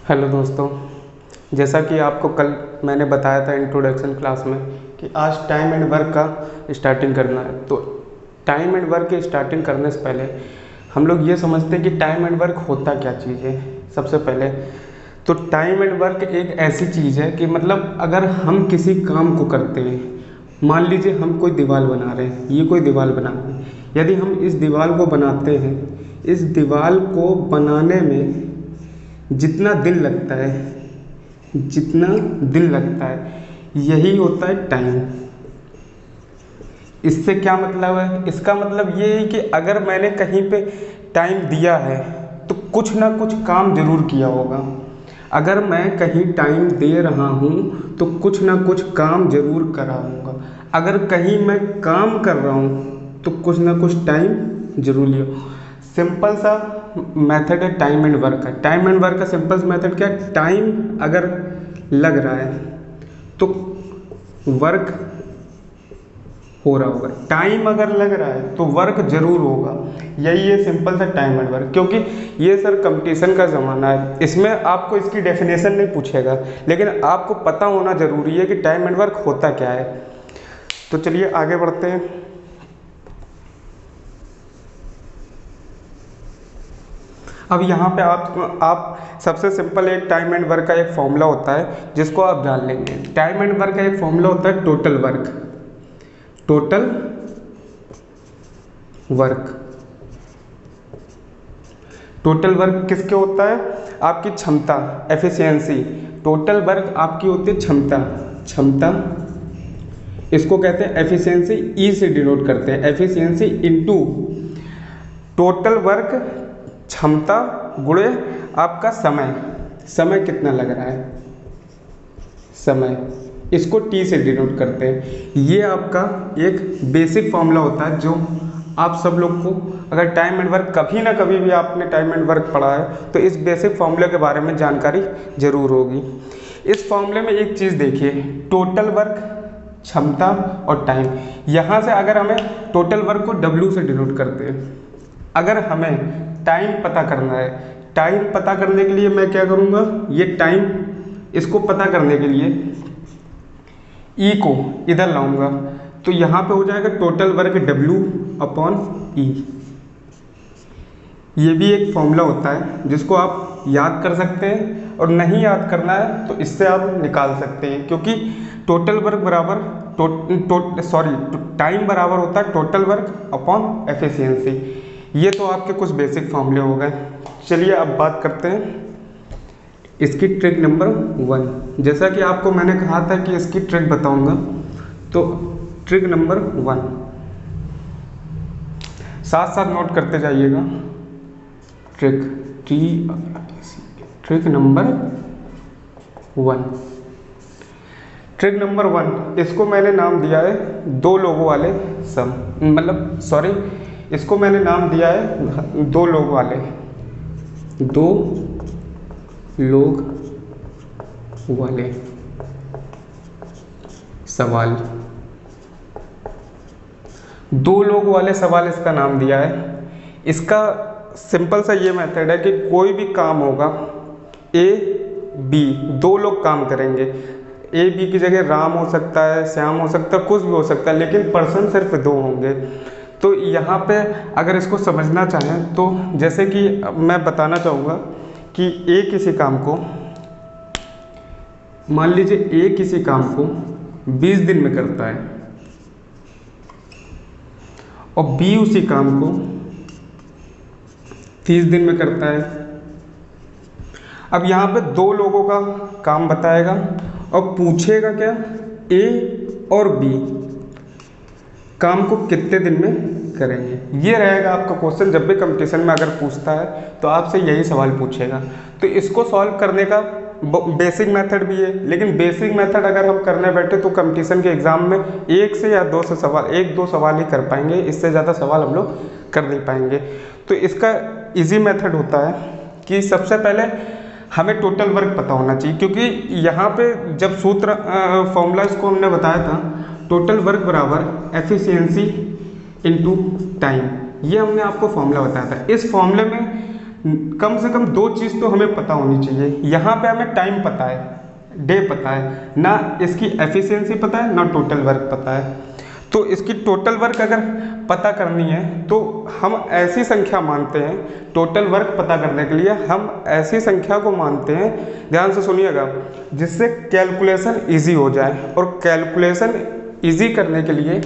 Hello दोस्तों, जैसा कि आपको कल मैंने बताया था इंट्रोडक्शन क्लास में कि आज टाइम एंड वर्क का स्टार्टिंग करना है। तो टाइम एंड वर्क की स्टार्टिंग करने से पहले हम लोग ये समझते हैं कि टाइम एंड वर्क होता क्या चीज़ है। सबसे पहले तो टाइम एंड वर्क एक ऐसी चीज़ है कि मतलब अगर हम किसी काम को करते हैं, मान लीजिए हम कोई दीवार बना रहे हैं, ये कोई दीवार बना रहे हैं, यदि हम इस दीवार को बनाते हैं, इस दीवार को बनाने में जितना दिन लगता है, यही होता है टाइम। इससे क्या मतलब है? इसका मतलब ये है कि अगर मैंने कहीं पे टाइम दिया है तो कुछ ना कुछ काम ज़रूर किया होगा। अगर मैं कहीं टाइम दे रहा हूँ तो कुछ ना कुछ काम ज़रूर करा होगा। अगर कहीं मैं काम कर रहा हूँ तो कुछ ना कुछ टाइम ज़रूर लिया। सिंपल सा मेथड है टाइम एंड वर्क का। टाइम एंड वर्क का सिंपल मेथड क्या है? टाइम अगर लग रहा है तो वर्क हो रहा होगा, टाइम अगर लग रहा है तो वर्क जरूर होगा। यही है सिंपल सा टाइम एंड वर्क। क्योंकि ये सर कंपटीशन का ज़माना है, इसमें आपको इसकी डेफिनेशन नहीं पूछेगा, लेकिन आपको पता होना ज़रूरी है कि टाइम एंड वर्क होता क्या है। तो चलिए आगे बढ़ते हैं। अब यहाँ पे आप सबसे सिंपल एक टाइम एंड वर्क का एक फॉर्मूला होता है जिसको आप जान लेंगे। टाइम एंड वर्क का एक फॉर्मूला होता है total work. Total work, total work किसके होता है? आपकी क्षमता, एफिशिएंसी। टोटल वर्क आपकी होती है क्षमता। इसको कहते हैं एफिशिएंसी, ई से डिनोट करते हैं। एफिशिएंसी इनटू टोटल वर्क, क्षमता गुणे आपका समय कितना लग रहा है, समय, इसको टी से डिनोट करते हैं। ये आपका एक बेसिक फॉर्मूला होता है जो आप सब लोग को, अगर टाइम एंड वर्क कभी ना कभी भी आपने टाइम एंड वर्क पढ़ा है तो इस बेसिक फॉर्मूले के बारे में जानकारी जरूर होगी। इस फॉर्मूले में एक चीज़ देखिए, टोटल वर्क, क्षमता और टाइम। यहाँ से अगर हमें टोटल वर्क को W से डिनोट करते हैं। अगर हमें टाइम पता करना है, टाइम पता करने के लिए मैं क्या करूँगा, ये टाइम, इसको पता करने के लिए ई को इधर लाऊंगा तो यहाँ पे हो जाएगा टोटल वर्क W/E। ये भी एक फॉर्मूला होता है जिसको आप याद कर सकते हैं, और नहीं याद करना है तो इससे आप निकाल सकते हैं। क्योंकि टोटल वर्क बराबर टाइम बराबर होता है टोटल वर्क अपॉन एफिशिएंसी। ये तो आपके कुछ बेसिक फॉर्मूले हो गए। चलिए अब बात करते हैं इसकी ट्रिक नंबर 1। जैसा कि आपको मैंने कहा था कि इसकी ट्रिक बताऊंगा, तो ट्रिक नंबर 1 साथ साथ नोट करते जाइएगा। Trick number 1। ट्रिक नंबर 1, इसको मैंने नाम दिया है दो लोगों वाले सम, मतलब सॉरी, इसको मैंने नाम दिया है दो लोग वाले सवाल। दो लोग वाले सवाल इसका नाम दिया है। इसका सिंपल सा ये मेथड है कि कोई भी काम होगा, A B, दो लोग काम करेंगे। A B की जगह राम हो सकता है, श्याम हो सकता है, कुछ भी हो सकता है, लेकिन पर्सन सिर्फ दो होंगे। तो यहाँ पे अगर इसको समझना चाहें तो जैसे कि मैं बताना चाहूँगा कि A किसी काम को, मान लीजिए A किसी काम को 20 दिन में करता है और B उसी काम को 30 दिन में करता है। अब यहाँ पे दो लोगों का काम बताएगा और पूछेगा क्या, A और B काम को कितने दिन में करेंगे। ये रहेगा आपका क्वेश्चन। जब भी कंपटीशन में अगर पूछता है तो आपसे यही सवाल पूछेगा। तो इसको सॉल्व करने का बेसिक मेथड भी है, लेकिन बेसिक मेथड अगर हम करने बैठे तो कंपटीशन के एग्जाम में 1 से या 2 से सवाल, 1-2 सवाल ही कर पाएंगे, इससे ज़्यादा सवाल हम लोग कर नहीं पाएंगे। तो इसका इजी मेथड होता है कि सबसे पहले हमें टोटल वर्क पता होना चाहिए। क्योंकि यहाँ पे जब सूत्र फॉर्मूला इसको हमने बताया था, टोटल वर्क बराबर एफिशिएंसी इनटू टाइम, ये हमने आपको फॉर्मूला बताया था। इस फॉर्मूले में कम से कम 2 चीज़ तो हमें पता होनी चाहिए। यहाँ पे हमें टाइम पता है, डे पता है, ना इसकी एफिशिएंसी पता है, ना टोटल वर्क पता है। तो इसकी टोटल वर्क अगर पता करनी है तो हम ऐसी संख्या मानते हैं, टोटल वर्क पता करने के लिए हम ऐसी संख्या को मानते हैं, ध्यान से सुनिएगा, जिससे कैलकुलेशन इजी हो जाए। और कैलकुलेशन इजी करने के लिए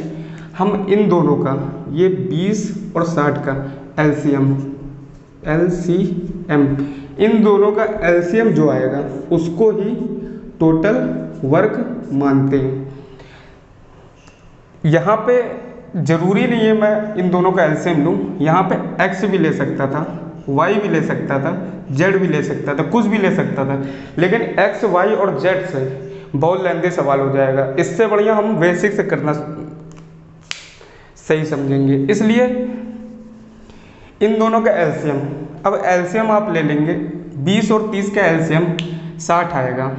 हम इन दोनों का, ये 20 और 60 का एलसीएम इन दोनों का एलसीएम जो आएगा उसको ही टोटल वर्क मानते हैं। यहाँ पे जरूरी नहीं है मैं इन दोनों का एलसीएम लूँ, यहाँ पे एक्स भी ले सकता था, वाई भी ले सकता था, जेड भी ले सकता था, कुछ भी ले सकता था, लेकिन एक्स वाई और जेड से बहुत लेंथी सवाल हो जाएगा। इससे बढ़िया हम बेसिक से करना सही समझेंगे। इसलिए इन दोनों का एलसीएम, अब एलसीएम आप ले लेंगे, 20 और 30 का एलसीएम 60 आएगा।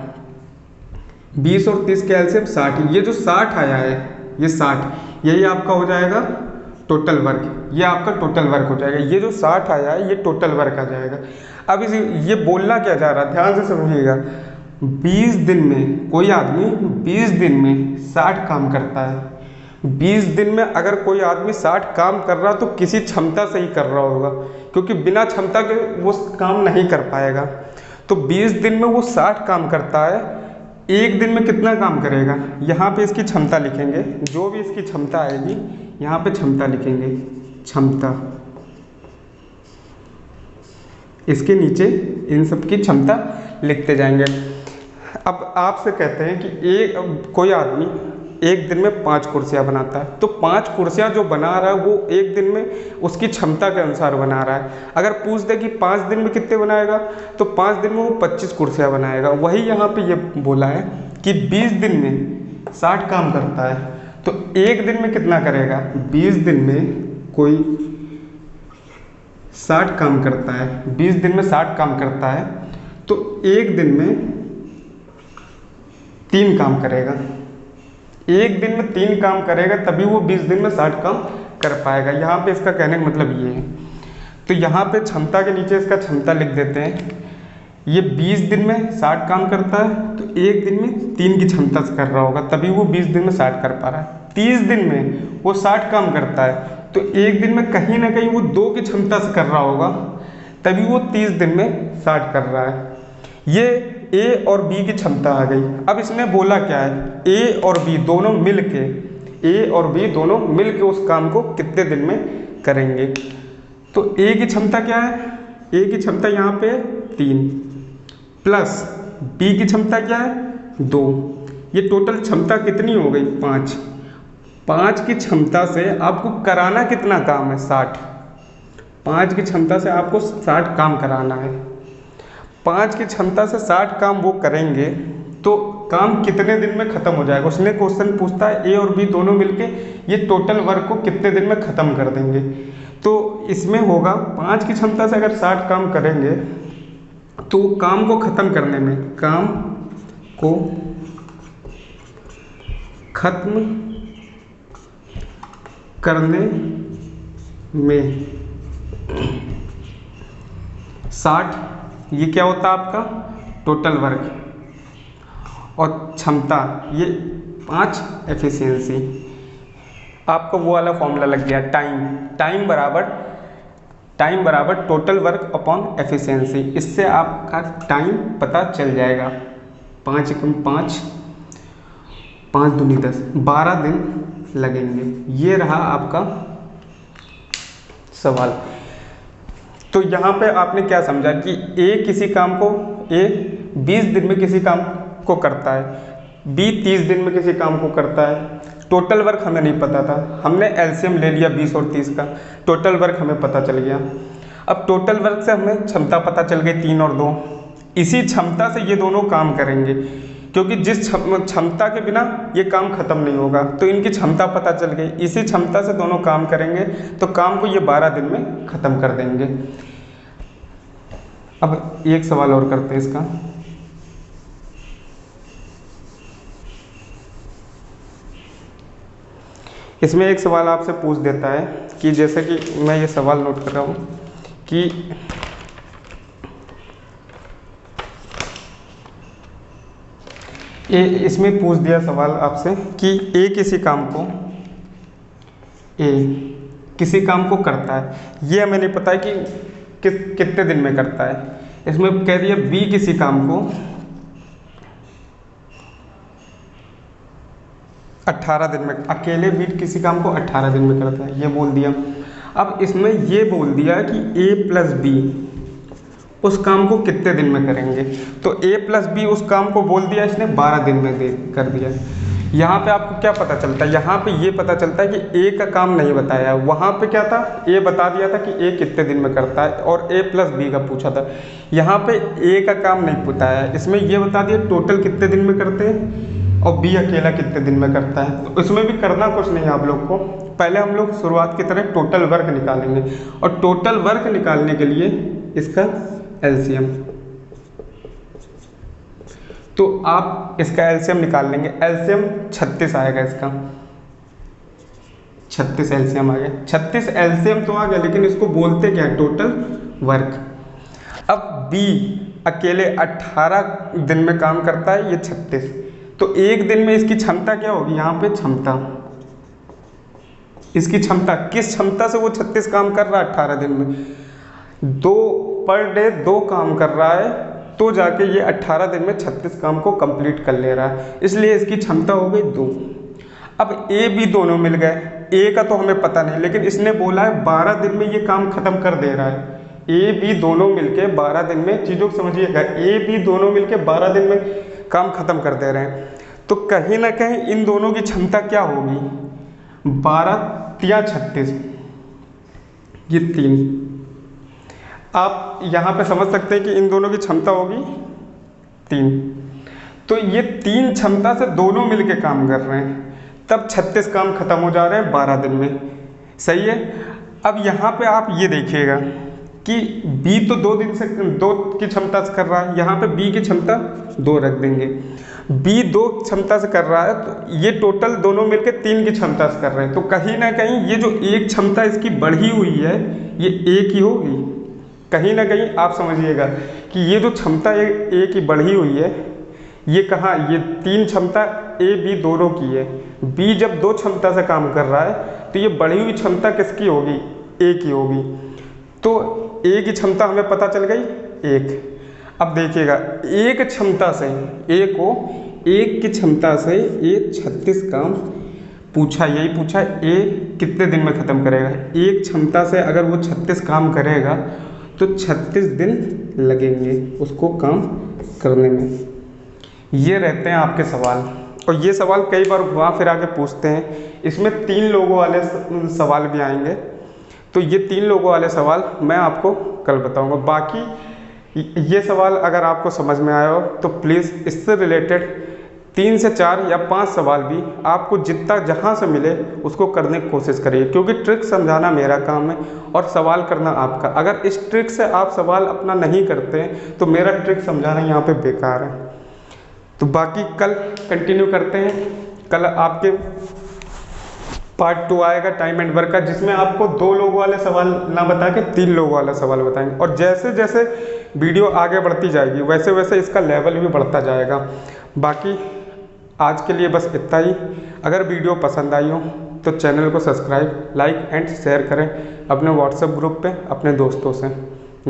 20 और 30 का एलसीएम 60, ये जो 60 आया है ये 60, यही आपका हो जाएगा टोटल वर्क, ये आपका टोटल वर्क हो जाएगा। ये जो 60 आया है ये टोटल वर्क आ जाएगा। अब इस ये बोलना क्या जा रहा है, ध्यान से समझिएगा। 20 दिन में कोई आदमी 20 दिन में 60 काम करता है। 20 दिन में अगर कोई आदमी 60 काम कर रहा तो किसी क्षमता से ही कर रहा होगा, क्योंकि बिना क्षमता के वो काम नहीं कर पाएगा। तो 20 दिन में वो 60 काम करता है, एक दिन में कितना काम करेगा, यहाँ पे इसकी क्षमता लिखेंगे, जो भी इसकी क्षमता आएगी यहाँ पे क्षमता लिखेंगे, क्षमता, इसके नीचे इन सब की क्षमता लिखते जाएंगे। अब आपसे कहते हैं कि कोई आदमी एक दिन में 5 कुर्सियाँ बनाता है, तो 5 कुर्सियाँ जो बना रहा है वो एक दिन में उसकी क्षमता के अनुसार बना रहा है। अगर पूछ दे कि 5 दिन में कितने बनाएगा, तो 5 दिन में वो 25 कुर्सियाँ बनाएगा। वही यहाँ पे ये बोला है कि 20 दिन में 60 काम करता है, तो एक दिन में कितना करेगा। 20 दिन में कोई 60 काम करता है, 20 दिन में 60 काम करता है, तो एक दिन में 3 काम करेगा। एक दिन में 3 काम करेगा, तभी वो 20 दिन में 60 काम कर पाएगा। यहाँ पे इसका कहने का मतलब ये है। तो यहाँ पे क्षमता के नीचे इसका क्षमता लिख देते हैं। ये 20 दिन में 60 काम करता है, तो एक दिन में 3 की क्षमता से कर रहा होगा, तभी वो 20 दिन में 60 कर पा रहा है। 30 दिन में वो 60 काम करता है, तो एक दिन में कहीं ना कहीं वो 2 की क्षमता से कर रहा होगा, तभी वो 30 दिन में 60 कर रहा है। ये ए और बी की क्षमता आ गई। अब इसने बोला क्या है, ए और बी दोनों मिल के उस काम को कितने दिन में करेंगे। तो ए की क्षमता क्या है, ए की क्षमता यहाँ पे 3 प्लस बी की क्षमता क्या है 2, ये टोटल क्षमता कितनी हो गई 5। 5 की क्षमता से आपको कराना कितना काम है 60। 5 की क्षमता से आपको 60 काम कराना है। 5 की क्षमता से 60 काम वो करेंगे, तो काम कितने दिन में ख़त्म हो जाएगा। उसने क्वेश्चन पूछता है ए और बी दोनों मिलके ये टोटल वर्क को कितने दिन में ख़त्म कर देंगे। तो इसमें होगा 5 की क्षमता से अगर 60 काम करेंगे, तो काम को ख़त्म करने में, काम को ख़त्म करने में 60, ये क्या होता है आपका टोटल वर्क, और क्षमता ये 5 एफिशिएंसी। आपको वो वाला फॉर्मूला लग गया, टाइम बराबर टोटल वर्क अपॉन एफिशिएंसी। इससे आपका टाइम पता चल जाएगा। 5 एकम 5, 5 दूनी 10, 12 दिन लगेंगे। ये रहा आपका सवाल। तो यहाँ पे आपने क्या समझा कि ए किसी काम को, ए 20 दिन में किसी काम को करता है, बी 30 दिन में किसी काम को करता है। टोटल वर्क हमें नहीं पता था, हमने एलसीएम ले लिया 20 और 30 का, टोटल वर्क हमें पता चल गया। अब टोटल वर्क से हमें क्षमता पता चल गई 3 और 2। इसी क्षमता से ये दोनों काम करेंगे, क्योंकि जिस क्षमता के बिना ये काम खत्म नहीं होगा, तो इनकी क्षमता पता चल गई। इसी क्षमता से दोनों काम करेंगे, तो काम को ये 12 दिन में ख़त्म कर देंगे। अब एक सवाल और करते हैं इसका। इसमें एक सवाल आपसे पूछ देता है कि जैसे कि मैं ये सवाल नोट कर रहा हूँ कि इसमें पूछ दिया सवाल आपसे कि ए किसी काम को करता है, ये हमें नहीं पता है कि कितने दिन में करता है। इसमें कह दिया बी किसी काम को 18 दिन में, अकेले बी किसी काम को 18 दिन में करता है, ये बोल दिया। अब इसमें ये बोल दिया कि ए प्लस बी उस काम को कितने दिन में करेंगे, तो ए प्लस बी उस काम को बोल दिया इसने 12 दिन में कर दिया। यहाँ पे आपको क्या पता चलता है, यहाँ पे ये पता चलता है कि ए का काम नहीं बताया, वहाँ पे क्या था, ए बता दिया था कि ए कितने दिन में करता है और ए प्लस बी का पूछा था। यहाँ पे ए का काम नहीं बताया, इसमें ये बता दिया टोटल कितने दिन में करते हैं और बी अकेला कितने दिन में करता है। तो इसमें भी करना कुछ नहीं है आप लोग को, पहले हम लोग शुरुआत की तरह टोटल वर्क निकालेंगे और टोटल वर्क निकालने के लिए इसका एलसीएम, तो आप इसका एलसीएम निकाल लेंगे। एलसीएम 36 आएगा, इसका 36 एलसीएम आ गया। 36 एलसीएम तो आ गया, लेकिन इसको बोलते क्या है, टोटल वर्क। अब बी अकेले 18 दिन में काम करता है, ये 36, तो एक दिन में इसकी क्षमता क्या होगी, यहाँ पे क्षमता, इसकी क्षमता, किस क्षमता से वो 36 काम कर रहा है 18 दिन में, 2 पर डे 2 काम कर रहा है, तो जाके ये 18 दिन में 36 काम को कंप्लीट कर ले रहा है, इसलिए इसकी क्षमता हो गई 2। अब ए बी दोनों मिल गए, ए का तो हमें पता नहीं, लेकिन इसने बोला है 12 दिन में ये काम खत्म कर दे रहा है। ए बी दोनों मिलके 12 दिन में, चीज़ों को समझिएगा, ए बी दोनों मिलके 12 दिन में काम खत्म कर दे रहे हैं, तो कहीं ना कहीं इन दोनों की क्षमता क्या होगी, 12 या 36, ये 3। आप यहाँ पे समझ सकते हैं कि इन दोनों की क्षमता होगी 3, तो ये 3 क्षमता से दोनों मिलके काम कर रहे हैं, तब 36 काम खत्म हो जा रहे हैं 12 दिन में, सही है। अब यहाँ पे आप ये देखिएगा कि बी तो 2 दिन से 2 की क्षमता से कर रहा है, यहाँ पे बी की क्षमता 2 रख देंगे, बी 2 क्षमता से कर रहा है, तो ये टोटल दोनों मिलके 3 की क्षमता से कर रहे हैं, तो कहीं ना कहीं ये जो एक क्षमता इसकी बढ़ी हुई है ये एक ही होगी, कहीं ना कहीं आप समझिएगा कि ये जो क्षमता ए की बढ़ी हुई है, ये कहाँ, ये 3 क्षमता ए बी दोनों की है, बी जब 2 क्षमता से काम कर रहा है तो ये बढ़ी हुई क्षमता किसकी होगी, ए की होगी, तो ए की क्षमता हमें पता चल गई 1। अब देखिएगा एक क्षमता से ए को, एक की क्षमता से ए 36 काम पूछा, यही पूछा ए कितने दिन में ख़त्म करेगा, एक क्षमता से अगर वो 36 काम करेगा तो 36 दिन लगेंगे उसको काम करने में। ये रहते हैं आपके सवाल, और ये सवाल कई बार घुमा फिरा के पूछते हैं, इसमें 3 लोगों वाले सवाल भी आएंगे, तो ये 3 लोगों वाले सवाल मैं आपको कल बताऊंगा। बाकी ये सवाल अगर आपको समझ में आया हो तो प्लीज़ इससे रिलेटेड 3 से 4 या 5 सवाल भी आपको जितना जहाँ से मिले उसको करने की कोशिश करिए, क्योंकि ट्रिक समझाना मेरा काम है और सवाल करना आपका। अगर इस ट्रिक से आप सवाल अपना नहीं करते हैं तो मेरा ट्रिक समझाना यहाँ पे बेकार है। तो बाकी कल कंटिन्यू करते हैं, कल आपके पार्ट 2 आएगा टाइम एंड वर्क का, जिसमें आपको 2 लोगों वाले सवाल ना बता के 3 लोगों वाला सवाल बताएंगे, और जैसे जैसे वीडियो आगे बढ़ती जाएगी वैसे वैसे इसका लेवल भी बढ़ता जाएगा। बाकी आज के लिए बस इतना ही। अगर वीडियो पसंद आई हो तो चैनल को सब्सक्राइब, लाइक एंड शेयर करें अपने व्हाट्सएप ग्रुप पे अपने दोस्तों से।